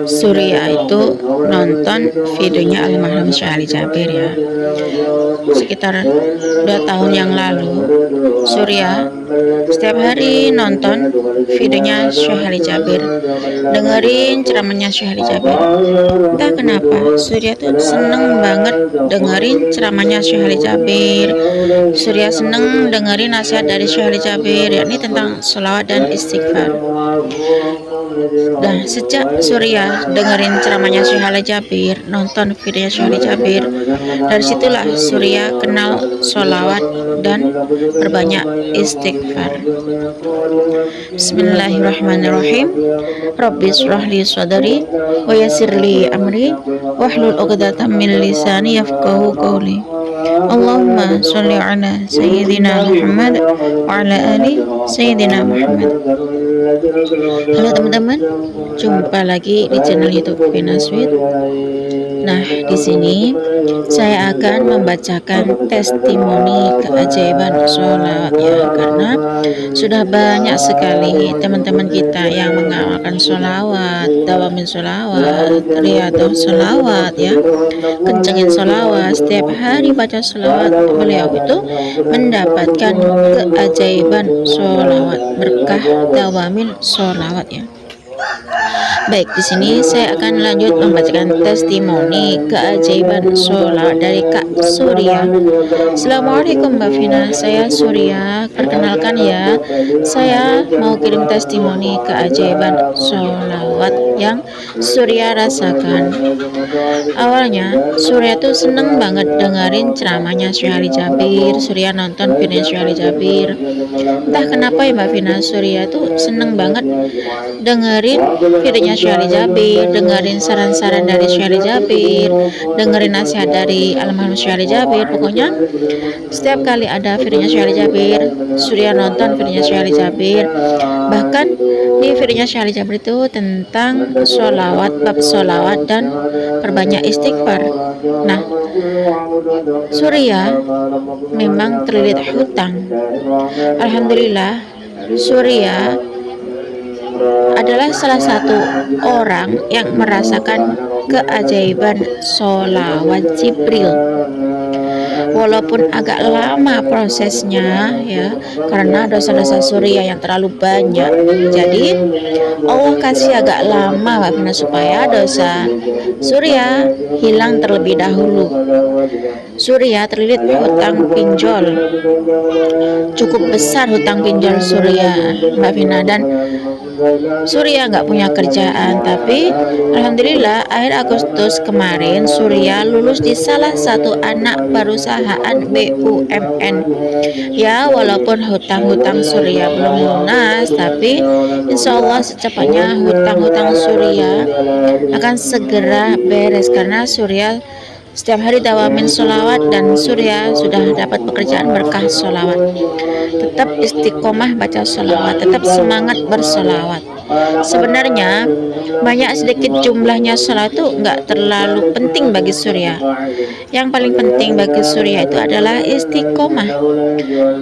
Surya itu nonton videonya almarhum Syekh Ali Jabir ya. Sekitar 2 tahun yang lalu, Surya setiap hari nonton videonya Syekh Ali Jabir, dengerin ceramahnya Syekh Ali Jabir. Entah kenapa Surya tuh seneng banget dengerin ceramahnya Syekh Ali Jabir. Surya seneng dengerin nasihat dari Syekh Ali Jabir, yakni tentang sholawat dan istighfar. Dan sejak Surya dengerin ceramahnya Syekh Ali Jabir, nonton videonya Syekh Ali Jabir, dari situlah Surya kenal sholawat dan berbanyak istighfar. Bismillahirrahmanirrahim. Rabbi shrah li sadri wa yassir li amri wahlul 'uqdatam min lisani yafqahu qawli. Allahumma sholli ala sayyidina Muhammad wa ala ali sayyidina Muhammad. Halo teman-teman, jumpa lagi di channel YouTube Vina Sweet. Nah, di sini saya akan membacakan testimoni keajaiban sholawat ya, karena sudah banyak sekali teman-teman kita yang mengamalkan sholawat, dawamin sholawat, riyadhus sholawat ya, kencengin sholawat, setiap hari baca sholawat. Beliau itu mendapatkan keajaiban sholawat, berkah dawamin sholawat ya. Baik, di sini saya akan lanjut membacakan testimoni keajaiban sholawat dari Kak Surya. Assalamualaikum Mbak Vina, saya Surya. Perkenalkan ya, saya mau kirim testimoni keajaiban sholawat yang Surya rasakan. Awalnya Surya tuh seneng banget dengerin ceramahnya Syekh Ali Jabir. Surya nonton video Syekh Ali Jabir. Entah kenapa ya Mbak Vina, Surya tuh seneng banget dengerin videonya Syekh Ali Jabir, dengerin saran-saran dari Syekh Ali Jabir, dengerin nasihat dari almarhum Syekh Ali Jabir. Pokoknya setiap kali ada videonya Syekh Ali Jabir, Surya nonton videonya Syekh Ali Jabir. Bahkan di videonya Syekh Ali Jabir itu tentang sholawat, bab sholawat dan perbanyak istighfar. Nah, Surya memang terlilit hutang. Alhamdulillah, Surya adalah salah satu orang yang merasakan keajaiban sholawat Jibril. Walaupun agak lama prosesnya ya, karena dosa-dosa Surya yang terlalu banyak, jadi Allah kasih agak lama Mbak Vina supaya dosa Surya hilang terlebih dahulu. Surya terlilit hutang pinjol, cukup besar hutang pinjol Surya Mbak Vina, dan Surya nggak punya kerjaan. Tapi alhamdulillah akhir Agustus kemarin Surya lulus di salah satu anak perusahaan BUMN ya. Walaupun hutang-hutang Surya belum lunas, tapi insya Allah secepatnya hutang-hutang Surya akan segera beres, karena Surya setiap hari dawamin sholawat dan Surya sudah dapat pekerjaan berkah sholawat. Tetap istiqomah baca sholawat, tetap semangat bersolawat. Sebenarnya banyak sedikit jumlahnya sholawat itu nggak terlalu penting bagi Surya. Yang paling penting bagi Surya itu adalah istiqomah,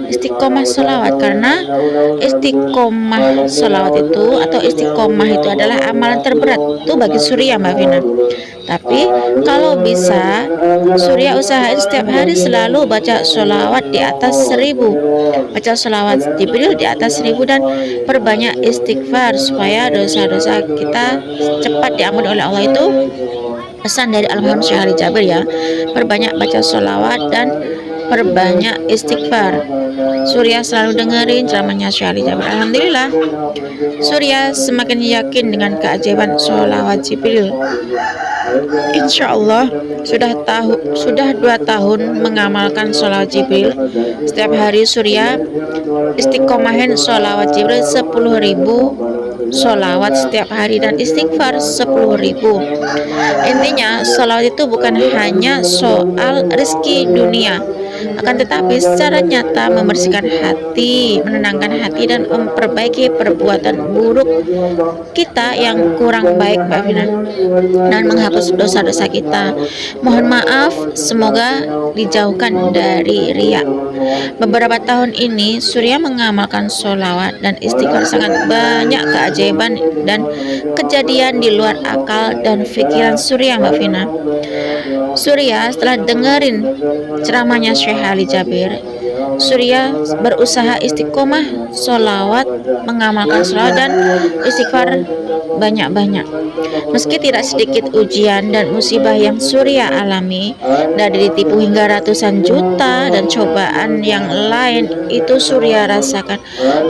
istiqomah sholawat, karena istiqomah sholawat itu atau istiqomah itu adalah amalan terberat itu bagi Surya Mbak Vina. Tapi kalau bisa Surya usahain setiap hari selalu baca sholawat di atas 1000, baca sholawat Jibril di atas 1000, dan perbanyak istighfar supaya dosa-dosa kita cepat diampuni oleh Allah. Itu pesan dari almarhum Syekh Ali Jabir ya. Perbanyak baca sholawat dan perbanyak istighfar. Surya selalu dengerin ceramahnya Syekh Ali Jabir. Alhamdulillah, Surya semakin yakin dengan keajaiban sholawat Jibril. Insya Allah sudah 2 tahun mengamalkan sholawat Jibril. Setiap hari Surya istiqomahin sholawat Jibril 10.000 sholawat setiap hari, dan istighfar 10.000. Intinya sholawat itu bukan hanya soal rezeki dunia, akan tetapi secara nyata membersihkan hati, menenangkan hati, dan memperbaiki perbuatan buruk kita yang kurang baik, Mbak Vina, dan menghapus dosa-dosa kita. Mohon maaf, semoga dijauhkan dari riya. Beberapa tahun ini Surya mengamalkan sholawat dan istighfar, sangat banyak keajaiban dan kejadian di luar akal dan pikiran Surya, Mbak Vina. Surya setelah dengerin ceramahnya Syekh Ali Jabir, Surya berusaha istiqomah sholawat, mengamalkan sholawat dan istighfar banyak-banyak. Meski tidak sedikit ujian dan musibah yang Surya alami, dari ditipu hingga ratusan juta dan cobaan yang lain itu Surya rasakan.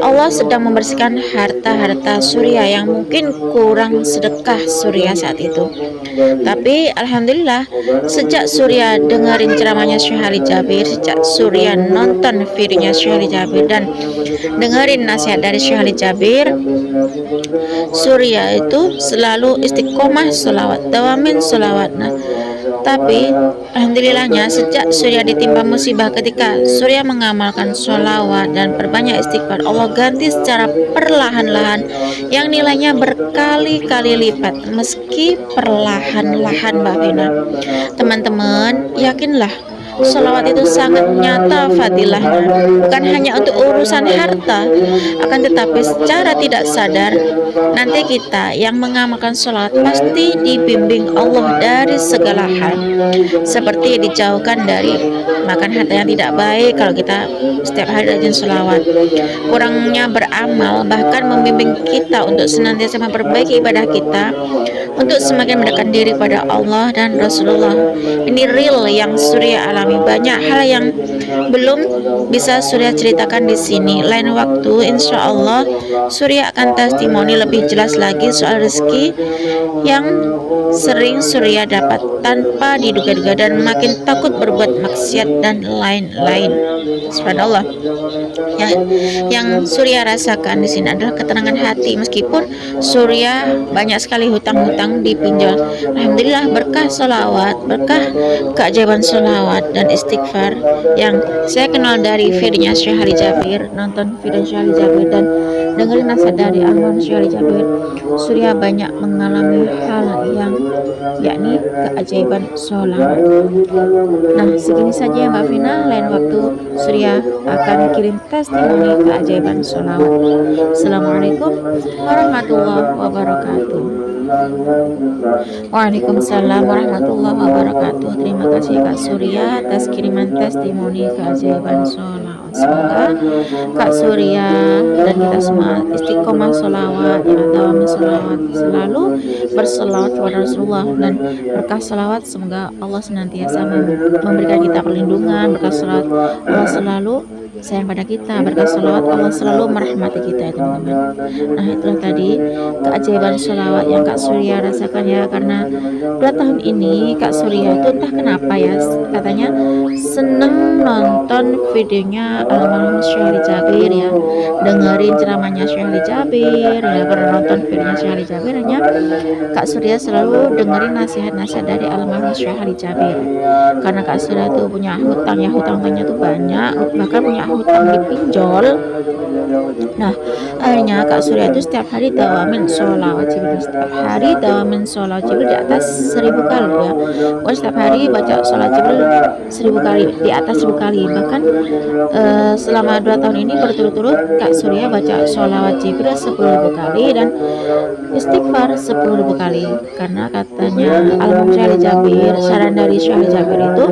Allah sedang membersihkan harta-harta Surya yang mungkin kurang sedekah Surya saat itu. Tapi alhamdulillah, sejak Surya dengerin ceramahnya Syekh Ali Jabir, sejak Surya nonton videonya Syekh Ali Jabir dan dengerin nasihat dari Syekh Ali Jabir, Surya itu selalu istiqomah sholawat, dawamin sholawat. Nah, tapi alhamdulillahnya sejak Surya ditimpa musibah, ketika Surya mengamalkan sholawat dan perbanyak istighfar, Allah ganti secara perlahan-lahan yang nilainya berkali-kali lipat, meski perlahan-lahan, Mbak Vina. Teman-teman, yakinlah sholawat itu sangat nyata fadilahnya, bukan hanya untuk urusan harta, akan tetapi secara tidak sadar nanti kita yang mengamalkan sholawat pasti dibimbing Allah dari segala hal, seperti dijauhkan dari makan harta yang tidak baik kalau kita setiap hari rajin sholawat, kurangnya beramal bahkan membimbing kita untuk senantiasa memperbaiki ibadah kita untuk semakin mendekatkan diri pada Allah dan Rasulullah. Ini real yang Surya alami. Banyak hal yang belum bisa Surya ceritakan di sini. Lain waktu, insya Allah Surya akan testimoni lebih jelas lagi soal rezeki yang sering Surya dapat tanpa diduga-duga dan makin takut berbuat maksiat dan lain-lain. Subhanallah. Yang Surya rasakan di sini adalah ketenangan hati, meskipun Surya banyak sekali hutang-hutang dipinjol. Alhamdulillah, berkah sholawat, berkah keajaiban sholawat dan istighfar yang saya kenal dari videonya Syekh Ali Jabir, nonton video Syekh Ali Jabir dan dengerin nasihat dari almarhum Syekh Ali Jabir, Surya banyak mengalami hal yang yakni keajaiban sholawat. Nah, segini saja ya Mbak Vina, lain waktu Surya akan kirim testimoni keajaiban sholawat. Assalamualaikum warahmatullahi wabarakatuh. Waalaikumsalam warahmatullahi wabarakatuh. Terima kasih Kak Surya atas kiriman testimoni keajaiban sholawat. Semoga Kak Surya dan kita semua istiqomah sholawat, ya dawam sholawat, selalu berselawat kepada Rasulullah, dan berkah sholawat semoga Allah senantiasa memberikan kita perlindungan. Berkah sholawat Allah selalu sayang pada kita, berkah sholawat Allah selalu merahmati kita ya teman-teman. Nah, itulah tadi keajaiban sholawat yang Kak Surya rasakan ya, karena 2 tahun ini Kak Surya itu entah kenapa ya, katanya seneng nonton videonya almarhum Syekh Ali Jabir ya, dengerin ceramahnya Syekh Ali Jabir ya, pernah nonton videonya Syekh Ali Jabir, hanya Kak Surya selalu dengerin nasihat-nasihat dari almarhum Syekh Ali Jabir, karena Kak Surya tuh punya hutang ya, hutang-hutangnya tuh banyak, bahkan punya hutang dipinjol. Nah, akhirnya Kak Surya itu setiap hari dawamin sholawat Jibril, setiap hari dawamin sholawat Jibril di atas 1000 kali ya. Pokoknya setiap hari baca sholawat Jibril 1000 kali, di atas 1000 kali. Bahkan selama 2 tahun ini berturut-turut Kak Surya baca sholawat Jibril 10.000 kali dan istighfar 10.000 kali, karena katanya almarhum Syekh Ali Jabir, saran dari Syekh Ali Jabir itu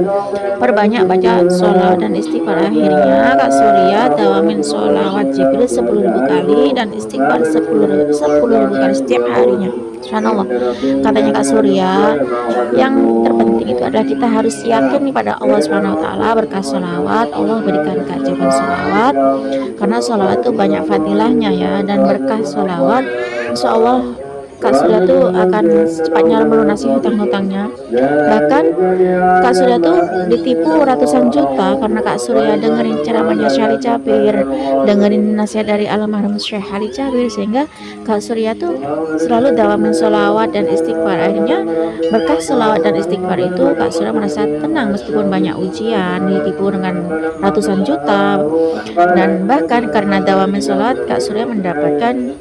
perbanyak baca sholawat dan istighfar. Akhirnya Kak Surya dawamin sholawat Jibril 10.000 kali dan istighfar 10.000 kali setiap harinya. Subhanallah. Katanya Kak Surya, yang terpenting itu adalah kita harus yakin pada Allah Subhanahu wa taala. Berkah sholawat Allah berikan keajaiban sholawat, karena sholawat itu banyak fadilahnya ya, dan berkah sholawat insya Allah Kak Surya tuh akan secepatnya melunasi hutang-hutangnya. Bahkan Kak Surya tuh ditipu ratusan juta karena Kak Surya dengerin ceramahnya Syekh Ali Jabir, dengerin nasihat dari almarhum Syekh Ali Jabir, sehingga Kak Surya tuh selalu dawamin sholawat dan istighfar. Akhirnya berkah sholawat dan istighfar itu Kak Surya merasa tenang meskipun banyak ujian, ditipu dengan ratusan juta. Dan bahkan karena dawamin sholawat, Kak Surya mendapatkan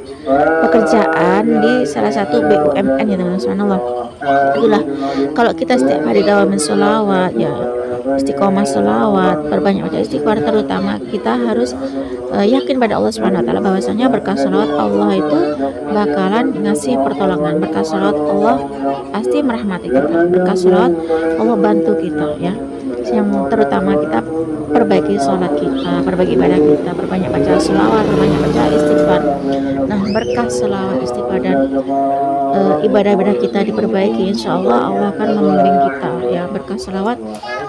pekerjaan di salah satu BUMN, ya teman-teman. Subhanallah, itulah kalau kita setiap hari dawamin sholawat, ya istiqomah sholawat, perbanyak baca istighfar, terutama kita harus yakin pada Allah Subhanahu Wa Taala bahwasanya berkah sholawat Allah itu bakalan ngasih pertolongan. Berkah sholawat Allah pasti merahmati kita. Berkah sholawat Allah bantu kita, ya. Yang terutama kita perbaiki sholat kita, perbaiki ibadah kita, perbanyak baca sholawat, perbanyak baca istighfar. Nah, berkah sholawat, istighfar, dan ibadah-ibadah kita diperbaiki, insya Allah Allah akan membimbing kita, ya. Berkah sholawat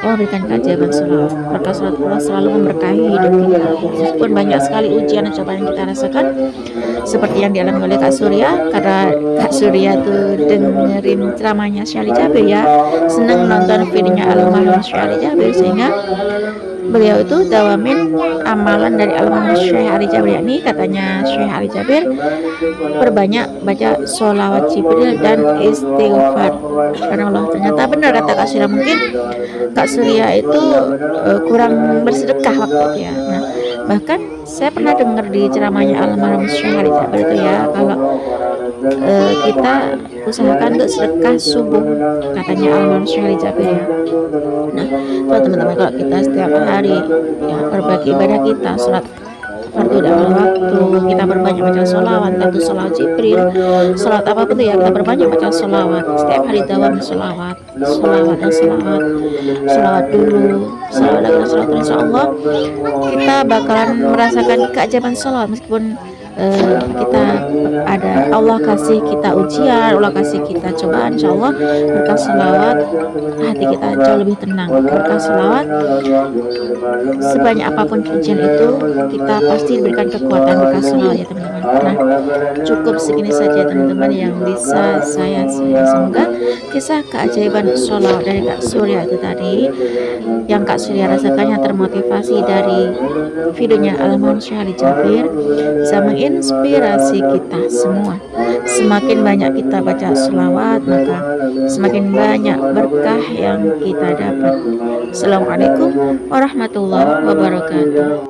Allah berikan keajaiban sholawat. Berkah sholawat Allah selalu memberkahi hidup kita, meskipun banyak sekali ujian dan cobaan yang kita rasakan, seperti yang dialami oleh Kak Surya. Karena Kak Surya tuh dengerin ceramahnya Syekh Ali Jabir, ya, seneng nonton videonya almarhum Syekh Ali Jabir, sehingga beliau itu dawamin amalan dari almarhum Syekh Ali Jabir, yakni katanya Syekh Ali Jabir, perbanyak baca sholawat Jibril dan istighfar. Karena Allah, ternyata benar kata Kak Surya, mungkin Kak Surya itu kurang bersedekah waktu itu, ya. Nah, bahkan saya pernah dengar di ceramahnya almarhum Syekh Ali Jabir itu, ya, kalau kita usahakan untuk sedekah subuh, katanya almarhum Syekh Ali Jabir, ya. Nah, kalau teman-teman, kalau kita setiap hari, ya, berbagi ibadah kita, sholat fardu dan waktu, kita berbanyak baca sholawat, tentu sholawat Jibril, sholawat apapun tuh, ya, kita berbanyak baca sholawat setiap hari, dawam sholawat, sholawat dan sholawat, sholawat dulu, sholawat lagi, sholawat, insya Allah kita bakalan merasakan keajaiban sholawat. Meskipun kita ada, Allah kasih kita ujian, Allah kasih kita cobaan, insya Allah berkah sholawat hati kita jauh lebih tenang. Berkah sholawat, sebanyak apapun ujian itu, kita pasti diberikan kekuatan berkah sholawat, ya teman-teman. Nah, cukup segini saja teman-teman yang bisa saya share. Semoga kisah keajaiban sholawat dari Kak Surya itu tadi, yang Kak Surya rasakannya termotivasi dari videonya almarhum Syekh Ali Jabir, bisa menginspirasi kita semua. Semakin banyak kita baca sholawat, maka semakin banyak berkah yang kita dapat. Assalamualaikum warahmatullahi wabarakatuh.